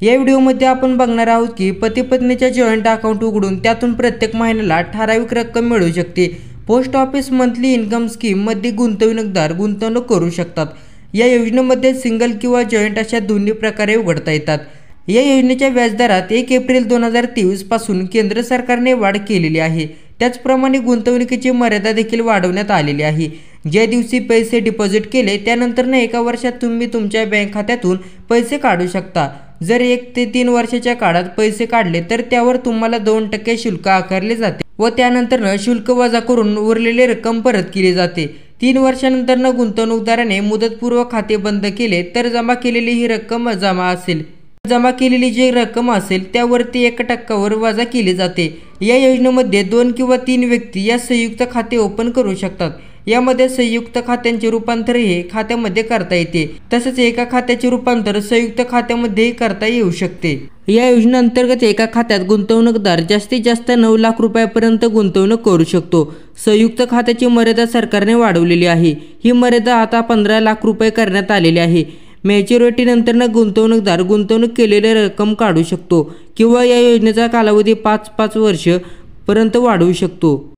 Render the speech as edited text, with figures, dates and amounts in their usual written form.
या व्हिडिओमध्ये आपण बघणार आहोत की पती पत्नीच्या जॉईंट अकाउंट उघडून त्यातून प्रत्येक महिन्याला ठराविक रक्कम मिळू शकते। Post office monthly income scheme मध्ये गुंतवणूकदार गुंतवणूक करू शकतात। या योजनेमध्ये सिंगल किंवा जॉईंट अशा दोन्ही प्रकारे उघडता येतात। या योजनेच्या व्याजदरात 1 एप्रिल 2023 पासून केंद्र सरकारने वाढ केलेली आहे। त्याचप्रमाणे गुंतवणुकीची मर्यादा देखील वाढवण्यात आलेली आहे। ज्या दिवशी पैसे डिपॉझिट केले त्यानंतर 1 वर्षात तुम्ही तुमच्या बँक खात्यातून पैसे काढू शकता। जर 1 ते 3 वर्षाच्या काळात पैसे काढले तर त्यावर तुम्हाला 2% शुल्क आकारले जाते व त्यानंतर शुल्क वजा करून उरलेली रक्कम परत केली जाते। 3 वर्षानंतर गुंतवणूकदाराने मुदतपूर्व खाते बंद केले तर जमा केलेली ही रक्कम जमा केलेली जी रक्कम असेल त्यावरती 1% वर वजा केली जाते। या योजनेमध्ये 2 किंवा 3 व्यक्ती या संयुक्त खाते ओपन करू शकतात। यामध्ये संयुक्त खात्यांचे रूपांतर हे खात्यामध्ये करता येते, तसेच एका खात्याचे रूपांतर संयुक्त खात्यामध्येही करता येऊ शकते। या योजनेअंतर्गत एका खात्यात गुंतवणूकदार जास्तीत जास्त 9 लाख रुपयापर्यंत गुंतवणूक करू शकतो। संयुक्त खात्याची मर्यादा सरकारने वाढवलेली आहे। ही मर्यादा आता 15 लाख रुपये करण्यात आलेली आहे। मॅच्युरिटी नंतर गुंतवणूकदार गुंतवणूक केलेली रक्कम काढू शकतो किंवा या योजनेचा कालावधी 5 वर्ष पर्यंत वाढवू शकतो।